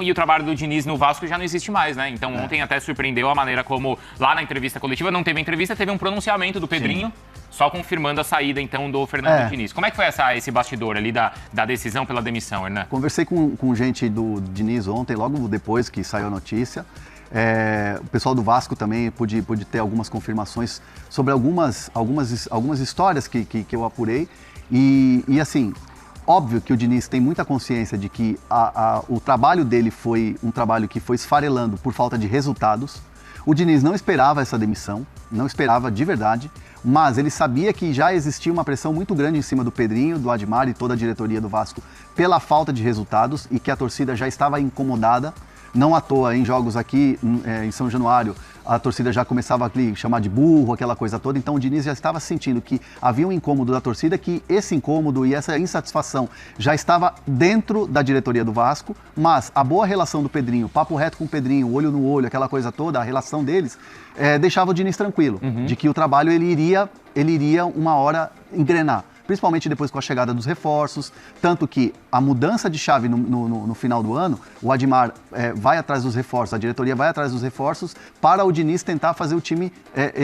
E o trabalho do Diniz no Vasco já não existe mais, né? Então ontem até surpreendeu a maneira como, lá na entrevista coletiva, não teve entrevista, teve um pronunciamento do Pedrinho, só confirmando a saída, então, do Fernando Diniz. Como é que foi esse bastidor ali da decisão pela demissão, Hernan? Conversei com gente do Diniz ontem, logo depois que saiu a notícia. O pessoal do Vasco também pude ter algumas confirmações sobre algumas histórias que eu apurei. E assim, óbvio que o Diniz tem muita consciência de que o trabalho dele foi um trabalho que foi esfarelando por falta de resultados. O Diniz não esperava essa demissão, não esperava de verdade, mas ele sabia que já existia uma pressão muito grande em cima do Pedrinho, do Admar e toda a diretoria do Vasco pela falta de resultados e que a torcida já estava incomodada. Não à toa, em jogos aqui em São Januário, a torcida já começava a chamar de burro, aquela coisa toda. Então o Diniz já estava sentindo que havia um incômodo da torcida, que esse incômodo e essa insatisfação já estava dentro da diretoria do Vasco, mas a boa relação do Pedrinho, papo reto com o Pedrinho, olho no olho, aquela coisa toda, a relação deles, deixava o Diniz tranquilo, de que o trabalho ele iria uma hora engrenar. Principalmente depois com a chegada dos reforços, tanto que a mudança de chave no final do ano, o Admar vai atrás dos reforços, a diretoria vai atrás dos reforços para o Diniz tentar fazer o time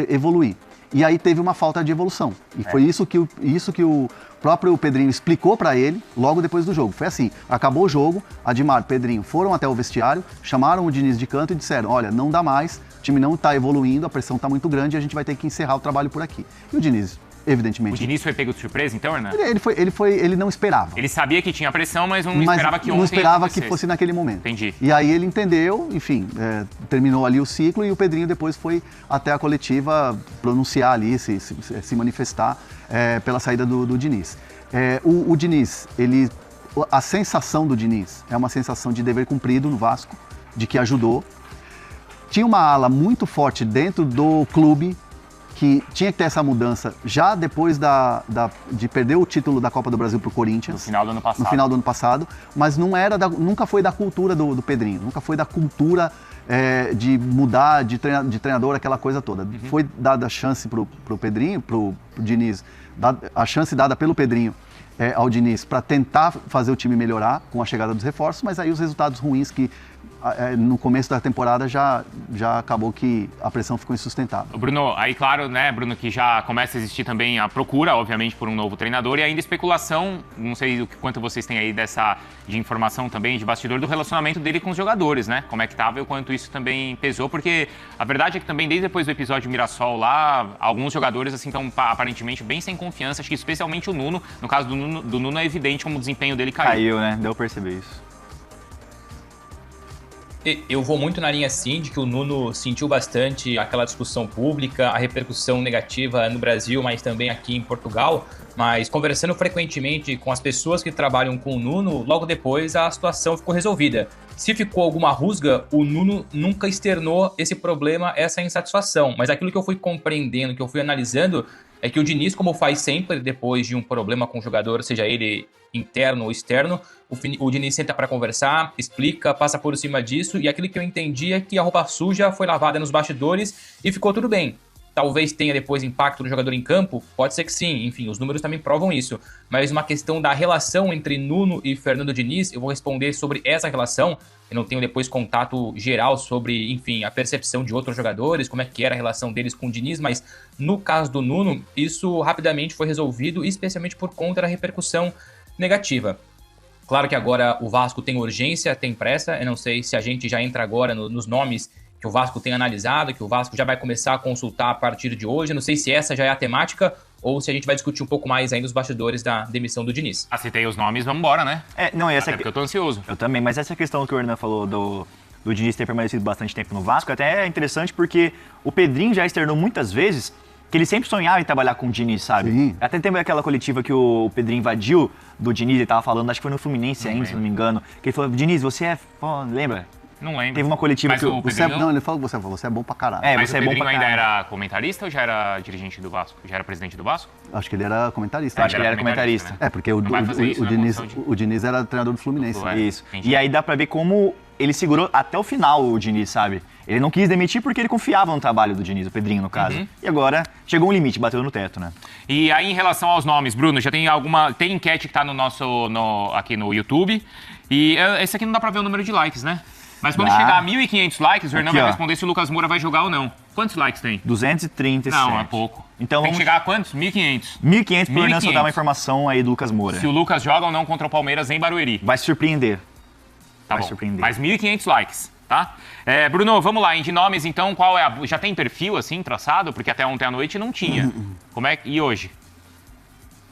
evoluir. E aí teve uma falta de evolução. E foi isso que o próprio Pedrinho explicou para ele logo depois do jogo. Foi assim, acabou o jogo, Admar, Pedrinho foram até o vestiário, chamaram o Diniz de canto e disseram, olha, não dá mais, o time não está evoluindo, a pressão está muito grande e a gente vai ter que encerrar o trabalho por aqui. E o Diniz, evidentemente. O Diniz foi pego de surpresa, então, Hernan? Ele não esperava. Ele sabia que tinha pressão, mas não esperava que ontem não esperava que fosse naquele momento. Entendi. E aí ele entendeu, enfim, terminou ali o ciclo e o Pedrinho depois foi até a coletiva pronunciar ali, se manifestar pela saída do Diniz. O Diniz, a sensação do Diniz é uma sensação de dever cumprido no Vasco, de que ajudou. Tinha uma ala muito forte dentro do clube, que tinha que ter essa mudança já depois de perder o título da Copa do Brasil para o Corinthians. No final do ano passado. No final do ano passado, mas nunca foi da cultura do Pedrinho, nunca foi da cultura de mudar de treinador, aquela coisa toda. Foi dada a chance para o Pedrinho, para o Diniz, a chance dada pelo Pedrinho ao Diniz para tentar fazer o time melhorar com a chegada dos reforços, mas aí os resultados ruins que no começo da temporada já acabou que a pressão ficou insustentável. Bruno, aí claro, né, Bruno, que já começa a existir também a procura, obviamente, por um novo treinador e ainda especulação, não sei o quanto vocês têm aí de informação também, de bastidor, do relacionamento dele com os jogadores, né? Como é que estava e o quanto isso também pesou, porque a verdade é que também desde depois do episódio Mirassol lá, alguns jogadores assim estão aparentemente bem sem confiança, acho que especialmente o Nuno, no caso do Nuno é evidente como o desempenho dele caiu. Caiu, né? Deu pra perceber isso. Eu vou muito na linha, sim, de que o Nuno sentiu bastante aquela discussão pública, a repercussão negativa no Brasil, mas também aqui em Portugal. Mas conversando frequentemente com as pessoas que trabalham com o Nuno, logo depois a situação ficou resolvida. Se ficou alguma rusga, o Nuno nunca externou esse problema, essa insatisfação. Mas aquilo que eu fui compreendendo, que eu fui analisando, é que o Diniz, como faz sempre depois de um problema com o jogador, seja ele interno ou externo, o Diniz senta para conversar, explica, passa por cima disso, e aquilo que eu entendi é que a roupa suja foi lavada nos bastidores e ficou tudo bem. Talvez tenha depois impacto no jogador em campo, pode ser que sim, enfim, os números também provam isso. Mas uma questão da relação entre Nuno e Fernando Diniz, eu vou responder sobre essa relação. Eu não tenho depois contato geral sobre, enfim, a percepção de outros jogadores, como é que era a relação deles com o Diniz, mas no caso do Nuno, isso rapidamente foi resolvido, especialmente por conta da repercussão negativa. Claro que agora o Vasco tem urgência, tem pressa, eu não sei se a gente já entra agora nos nomes que o Vasco tem analisado, que o Vasco já vai começar a consultar a partir de hoje. Não sei se essa já é a temática ou se a gente vai discutir um pouco mais ainda os bastidores da demissão do Diniz. Citei os nomes, vamos embora, né? Porque eu tô ansioso. Eu também, mas essa questão que o Hernan falou do Diniz ter permanecido bastante tempo no Vasco, até é interessante porque o Pedrinho já externou muitas vezes que ele sempre sonhava em trabalhar com o Diniz, sabe? Sim. Até teve aquela coletiva que o Pedrinho invadiu do Diniz, ele tava falando, acho que foi no Fluminense ainda, se não me engano, que ele falou, Diniz, você é... Pô, lembra? Não lembro. Teve uma coletiva mas que ele falou que você é bom pra caralho. Mas você o é bom Pedrinho pra ainda caralho. era comentarista ou já era dirigente do Vasco? Já era presidente do Vasco? Acho que ele era comentarista. Eu acho que ele era comentarista. Né? Porque Não vai fazer isso, né? o Diniz era treinador do Fluminense. Isso. Entendi. E aí dá pra ver como ele segurou até o final o Diniz, sabe? Ele não quis demitir porque ele confiava no trabalho do Diniz, o Pedrinho, no caso. E agora chegou um limite, bateu no teto, né? E aí, em relação aos nomes, Bruno, já tem tem enquete que tá aqui no YouTube. E esse aqui não dá pra ver o número de likes, né? Mas quando Dá. chegar a 1.500 likes, o Hernan Aqui, vai ó. responder se o Lucas Moura vai jogar ou não. Quantos likes tem? 237. Não, é pouco. Então tem que vamos... chegar a quantos? 1.500. 1.500 pro Hernan 1.500. soltar uma informação aí do Lucas Moura. Se o Lucas joga ou não contra o Palmeiras em Barueri. Vai se surpreender. Tá Vai bom. surpreender. Mais 1.500 likes, tá? Bruno, vamos lá. De nomes, então, qual é já tem perfil, assim, traçado? Porque até ontem à noite não tinha. Como é que... E hoje?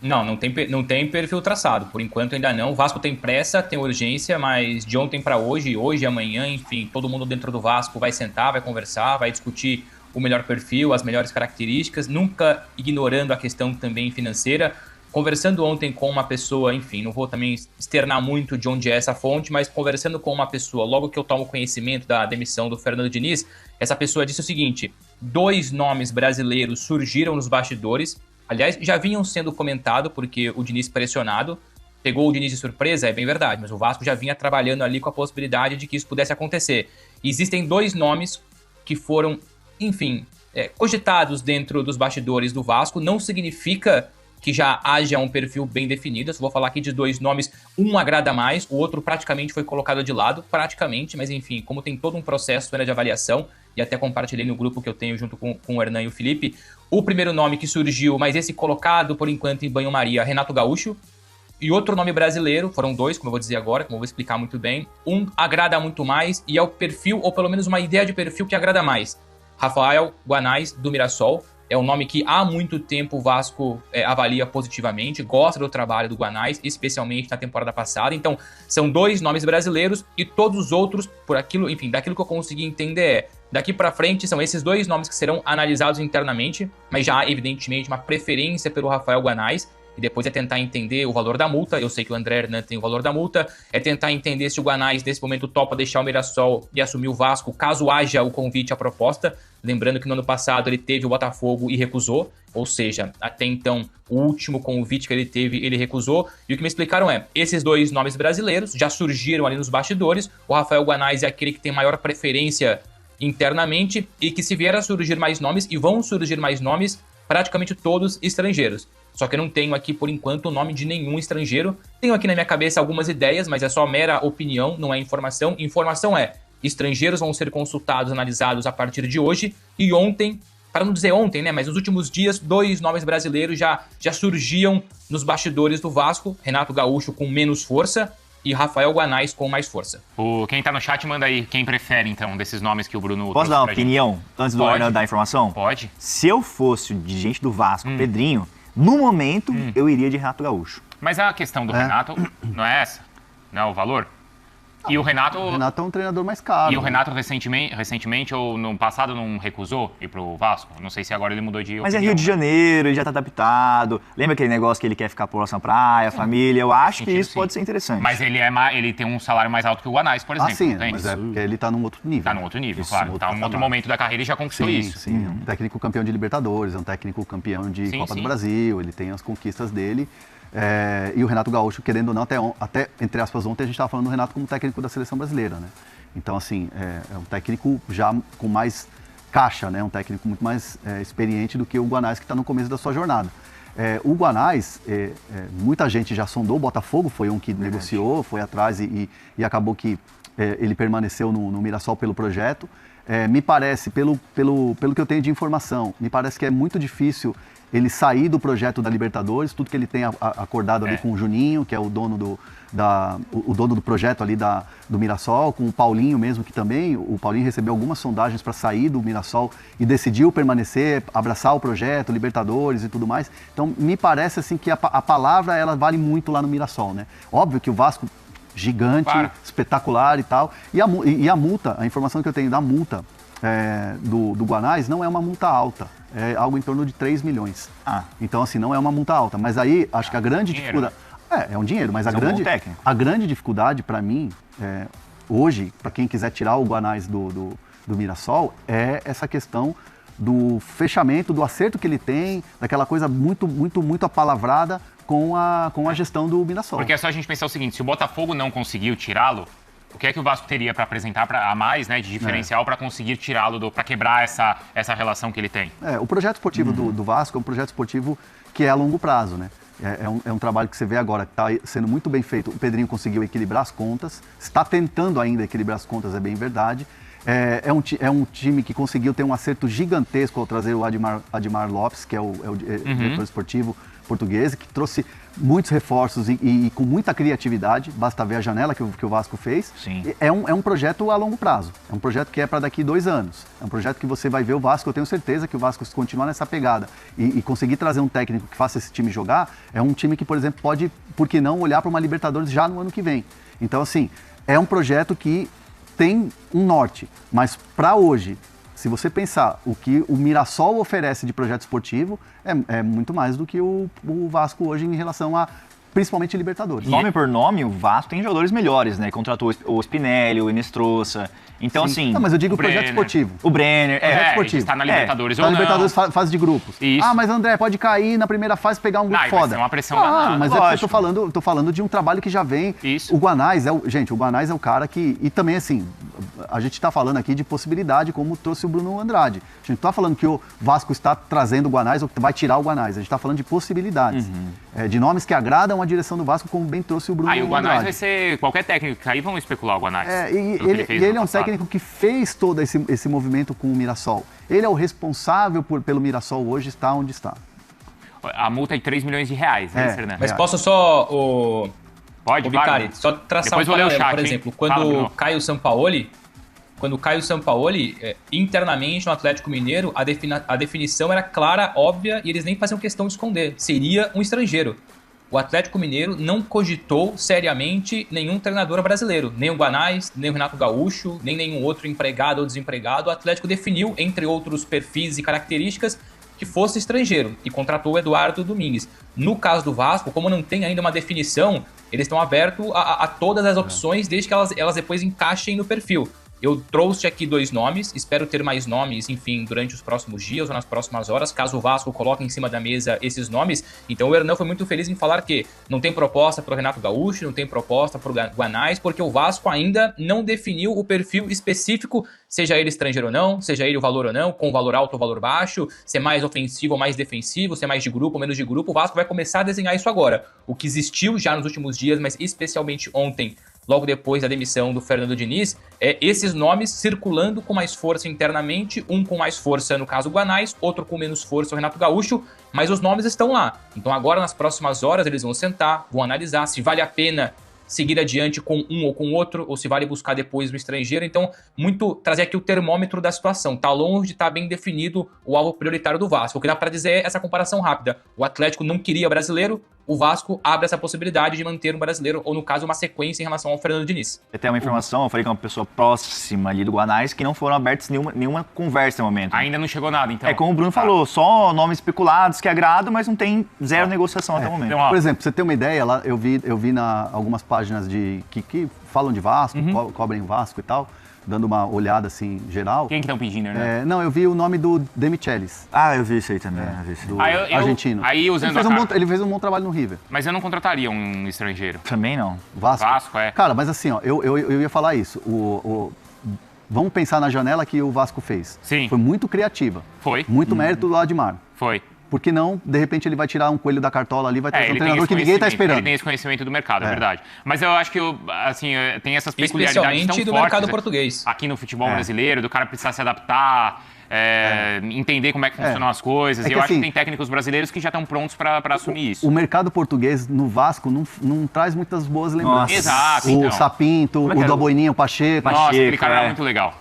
Não tem perfil traçado. Por enquanto ainda não. O Vasco tem pressa, tem urgência, mas de ontem para hoje e amanhã, enfim, todo mundo dentro do Vasco vai sentar, vai conversar, vai discutir o melhor perfil, as melhores características, nunca ignorando a questão também financeira. Conversando ontem com uma pessoa, enfim, não vou também externar muito de onde é essa fonte, mas conversando com uma pessoa, logo que eu tomo conhecimento da demissão do Fernando Diniz, essa pessoa disse o seguinte: 2 nomes brasileiros surgiram nos bastidores. Aliás, já vinham sendo comentado, porque o Diniz pressionado pegou o Diniz de surpresa, é bem verdade, mas o Vasco já vinha trabalhando ali com a possibilidade de que isso pudesse acontecer. E existem 2 nomes que foram, enfim, cogitados dentro dos bastidores do Vasco. Não significa que já haja um perfil bem definido. Eu só vou falar aqui de 2 nomes, um agrada mais, o outro praticamente foi colocado de lado, praticamente, mas enfim, como tem todo um processo de avaliação, e até compartilhei no grupo que eu tenho junto com o Hernan e o Felipe, o primeiro nome que surgiu, mas esse colocado por enquanto em banho-maria, Renato Gaúcho, e outro nome brasileiro, foram 2, como eu vou dizer agora, como eu vou explicar muito bem, um agrada muito mais, e é o perfil, ou pelo menos uma ideia de perfil que agrada mais, Rafael Guanais, do Mirassol. É um nome que há muito tempo o Vasco avalia positivamente, gosta do trabalho do Guanais, especialmente na temporada passada. Então, são 2 nomes brasileiros e todos os outros, por aquilo, enfim, daquilo que eu consegui entender daqui pra frente, são esses 2 nomes que serão analisados internamente, mas já há, evidentemente, uma preferência pelo Rafael Guanais. E depois é tentar entender o valor da multa. Eu sei que o André Hernan tem o valor da multa. É tentar entender se o Guanais, nesse momento, topa deixar o Mirassol e assumir o Vasco, caso haja o convite à proposta. Lembrando que no ano passado ele teve o Botafogo e recusou. Ou seja, até então, o último convite que ele teve, ele recusou. E o que me explicaram esses 2 nomes brasileiros já surgiram ali nos bastidores. O Rafael Guanais é aquele que tem maior preferência internamente e que se vier a surgir mais nomes, e vão surgir mais nomes, praticamente todos estrangeiros. Só que eu não tenho aqui, por enquanto, o nome de nenhum estrangeiro. Tenho aqui na minha cabeça algumas ideias, mas é só mera opinião, não é informação. Informação estrangeiros vão ser consultados, analisados a partir de hoje. E ontem, para não dizer ontem, né, mas nos últimos dias, 2 nomes brasileiros já surgiam nos bastidores do Vasco. Renato Gaúcho com menos força e Rafael Guanais com mais força. Quem tá no chat, manda aí quem prefere, então, desses nomes que o Bruno... Posso dar uma pra gente. opinião antes do Hernan dar a informação? Pode. Se eu fosse o dirigente do Vasco, Pedrinho, no momento, eu iria de Renato Gaúcho. Mas a questão do Renato não é essa, não é o valor? E o Renato... O Renato é um treinador mais caro. E o Renato recentemente ou no passado não recusou ir pro Vasco? Não sei se agora ele mudou de opinião. Mas é Rio de Janeiro, ele já tá adaptado. Lembra aquele negócio que ele quer ficar próximo à praia, família? Eu acho que isso pode ser interessante. Mas ele tem um salário mais alto que o Guanais, por exemplo. Sim, não tem? mas é porque ele tá num outro nível. Tá num outro nível, Isso, claro. Tá num outro momento da carreira e já conquistou isso. Sim, é um técnico campeão de Libertadores, é um técnico campeão de Copa do Brasil, ele tem as conquistas dele. E o Renato Gaúcho, querendo ou não, até entre aspas, ontem a gente estava falando do Renato como técnico da seleção brasileira, né? Então, assim, é um técnico já com mais caixa, né? Um técnico muito mais experiente do que o Guanais, que está no começo da sua jornada. O Guanais, muita gente já sondou, o Botafogo foi um que negociou, foi atrás e acabou que ele permaneceu no Mirassol pelo projeto. Me parece, pelo que eu tenho de informação, me parece que é muito difícil ele sair do projeto da Libertadores, tudo que ele tem acordado ali com o Juninho, que é o dono do projeto ali do Mirassol, com o Paulinho mesmo, que também, o Paulinho recebeu algumas sondagens para sair do Mirassol e decidiu permanecer, abraçar o projeto, Libertadores e tudo mais. Então, me parece assim que a palavra, ela vale muito lá no Mirassol, né? Óbvio que o Vasco, gigante, espetacular e tal, e a multa, a informação que eu tenho da multa do Guanais não é uma multa alta, é algo em torno de 3 milhões. Então, assim, não é uma multa alta, mas aí acho que a grande dificuldade... É um dinheiro, mas a grande dificuldade para mim, hoje, para quem quiser tirar o Guanais do Mirassol, é essa questão do fechamento, do acerto que ele tem, daquela coisa muito, muito, muito apalavrada com a gestão do Mirassol. Porque é só a gente pensar o seguinte, se o Botafogo não conseguiu tirá-lo, o que é que o Vasco teria para apresentar a mais, né, de diferencial para conseguir tirá-lo, para quebrar essa relação que ele tem? O projeto esportivo do Vasco é um projeto esportivo que é a longo prazo, né? É um trabalho que você vê agora, que está sendo muito bem feito. O Pedrinho conseguiu equilibrar as contas, está tentando ainda equilibrar as contas, é bem verdade. É um time que conseguiu ter um acerto gigantesco ao trazer o Admar Lopes, que é o diretor esportivo português, que trouxe muitos reforços e com muita criatividade. Basta ver a janela que o Vasco fez. Sim. É um projeto a longo prazo. É um projeto que é para daqui 2 anos. É um projeto que você vai ver o Vasco. Eu tenho certeza que o Vasco, se continuar nessa pegada e conseguir trazer um técnico que faça esse time jogar, é um time que, por exemplo, pode, por que não, olhar para uma Libertadores já no ano que vem. Então, assim, é um projeto que tem um norte, mas para hoje, se você pensar o que o Mirassol oferece de projeto esportivo, é muito mais do que o Vasco hoje em relação a, principalmente, Libertadores. Nome por nome, o Vasco tem jogadores melhores, né? Contratou o Spinelli, o Inestrosa. Então, Sim. assim... Não, mas eu digo o projeto Brenner. esportivo. O Brenner... Projeto esportivo. Está na Libertadores ou Na não. Libertadores fase de grupos. Isso. Ah, mas André, pode cair na primeira fase, pegar um grupo Não, vai foda. ser uma pressão danada. Mas Lógico. eu tô falando de um trabalho que já vem. Isso. O Guanais gente, o Guanais é o cara que... E também, assim, a gente tá falando aqui de possibilidade, como trouxe o Bruno Andrade. A gente não tá falando que o Vasco está trazendo o Guanais ou que vai tirar o Guanais. A gente tá falando de possibilidades. De nomes que agradam a direção do Vasco, como bem trouxe o Bruno Aí o Guanais Andrade. vai ser... Qualquer técnico que aí vão especular o Guanais. Ele é um técnico que fez todo esse movimento com o Mirassol. Ele é o responsável pelo Mirassol hoje estar onde está. A multa é de 3 milhões de reais, né, Fernando? Mas posso só, Pode, Vicari, claro. só traçar Depois um vou ler o paralelo, chat, por hein? exemplo, Fala, Bruno. quando cai o Sampaoli, internamente no Atlético Mineiro, a definição era clara, óbvia, e eles nem faziam questão de esconder. Seria um estrangeiro. O Atlético Mineiro não cogitou seriamente nenhum treinador brasileiro. Nem o Guanais, nem o Renato Gaúcho, nem nenhum outro empregado ou desempregado. O Atlético definiu, entre outros perfis e características, que fosse estrangeiro e contratou o Eduardo Domingues. No caso do Vasco, como não tem ainda uma definição, eles estão abertos a todas as opções, desde que elas depois encaixem no perfil. Eu trouxe aqui 2 nomes, espero ter mais nomes, enfim, durante os próximos dias ou nas próximas horas, caso o Vasco coloque em cima da mesa esses nomes. Então o Hernan foi muito feliz em falar que não tem proposta para o Renato Gaúcho, não tem proposta para o Guanais, porque o Vasco ainda não definiu o perfil específico, seja ele estrangeiro ou não, seja ele o valor ou não, com valor alto ou valor baixo, se é mais ofensivo ou mais defensivo, se é mais de grupo ou menos de grupo. O Vasco vai começar a desenhar isso agora. O que existiu já nos últimos dias, mas especialmente ontem, logo depois da demissão do Fernando Diniz, esses nomes circulando com mais força internamente, um com mais força, no caso o Guanais, outro com menos força, o Renato Gaúcho, mas os nomes estão lá. Então agora, nas próximas horas, eles vão sentar, vão analisar se vale a pena seguir adiante com um ou com outro, ou se vale buscar depois no estrangeiro. Então, trazer aqui o termômetro da situação. Tá longe de estar bem definido o alvo prioritário do Vasco. O que dá para dizer é essa comparação rápida. O Atlético não queria brasileiro, o Vasco abre essa possibilidade de manter um brasileiro, ou no caso, uma sequência em relação ao Fernando Diniz. Eu tenho uma informação, eu falei com uma pessoa próxima ali do Guanais, que não foram abertas nenhuma conversa no momento. Ainda não chegou nada, então. É como o Bruno falou, só nomes especulados que agradam, mas não tem zero negociação até o momento. Então, ó, Por exemplo, pra você ter uma ideia, lá eu vi algumas páginas que falam de Vasco, cobrem Vasco e tal, dando uma olhada assim geral. quem que estão pedindo, né? Não, eu vi o nome do Demichelis, Ah, eu vi isso aí também. eu vi isso aí. do eu- argentino. aí, usando ele fez um bom trabalho no River. Mas eu não contrataria um estrangeiro. Também não. Vasco. Vasco, é. Cara, mas assim, ó, eu ia falar isso. Vamos pensar na janela que o Vasco fez. Sim. Foi muito criativa. Foi. Muito mérito do Admar. Foi. Por que não, de repente, ele vai tirar um coelho da cartola ali, vai trazer um ele tem treinador esse que ninguém está conhecimento, esperando. Ele tem esse conhecimento do mercado, é verdade. Mas eu acho que, assim, tem essas peculiaridades tão Especialmente do fortes mercado português. aqui no futebol brasileiro, do cara precisar se adaptar, entender como é que funcionam as coisas. É E que eu acho assim, que tem técnicos brasileiros que já estão prontos para assumir isso. O mercado português no Vasco não traz muitas boas lembranças. Exato, O então. Sapinto, Como é o que do era? Aboininho, o Pacheco. Nossa, aquele Pacheco, cara era é. muito legal.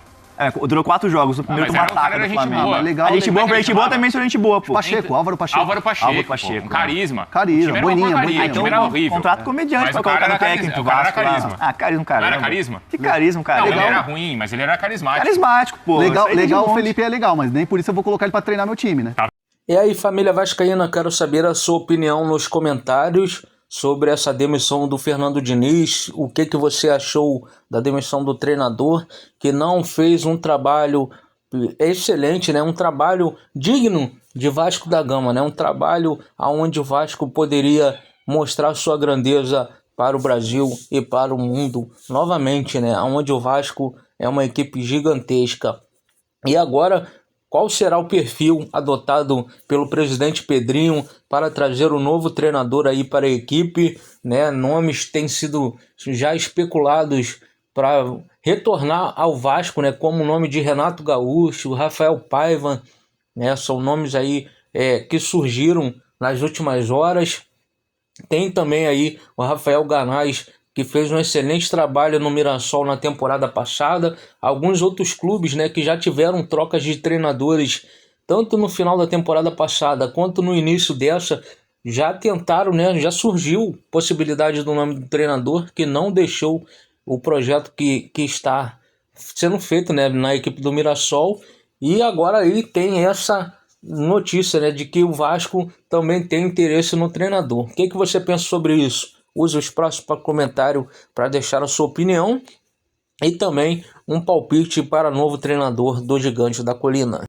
Durou 4 jogos. O primeiro mas tomou era- o cara ataque era do gente Flamengo. boa. Legal, A gente boa, Como é pra que gente boa chamava? também sou gente boa, pô. Pacheco, Álvaro Pacheco. Álvaro Pacheco, Pacheco, um carisma. Carisma, O time era uma Boninha, porcaria, Boninha. o time era horrível. Contrato comediante Mas pra o cara colocar no era técnico do carisma, o cara Vasco era lá. carisma. Ah, carisma, cara. Não era carisma? Que carisma, cara. Não, ele Legal. era ruim, mas ele era carismático. Carismático, pô. Legal, Isso aí tem legal de o monte. Felipe é legal, mas nem por isso eu vou colocar ele para treinar meu time, né? E aí, família vascaína, quero saber a sua opinião nos comentários sobre essa demissão do Fernando Diniz. O que você achou da demissão do treinador, que não fez um trabalho excelente, né? Um trabalho digno de Vasco da Gama, né? Um trabalho onde o Vasco poderia mostrar sua grandeza para o Brasil e para o mundo novamente, né? Onde o Vasco é uma equipe gigantesca. E agora qual será o perfil adotado pelo presidente Pedrinho para trazer o novo treinador aí para a equipe, né? Nomes têm sido já especulados para retornar ao Vasco, né? Como o nome de Renato Gaúcho, Rafael Paiva, né? São nomes aí que surgiram nas últimas horas. Tem também aí o Rafael Ganaz, que fez um excelente trabalho no Mirassol na temporada passada. Alguns outros clubes, né, que já tiveram trocas de treinadores, tanto no final da temporada passada quanto no início dessa, já tentaram, né, já surgiu possibilidade do nome do treinador, que não deixou o projeto que está sendo feito, né, na equipe do Mirassol. E agora aí tem essa notícia, né, de que o Vasco também tem interesse no treinador. O que você pensa sobre isso? Use o espaço para comentário para deixar a sua opinião e também um palpite para novo treinador do Gigante da Colina.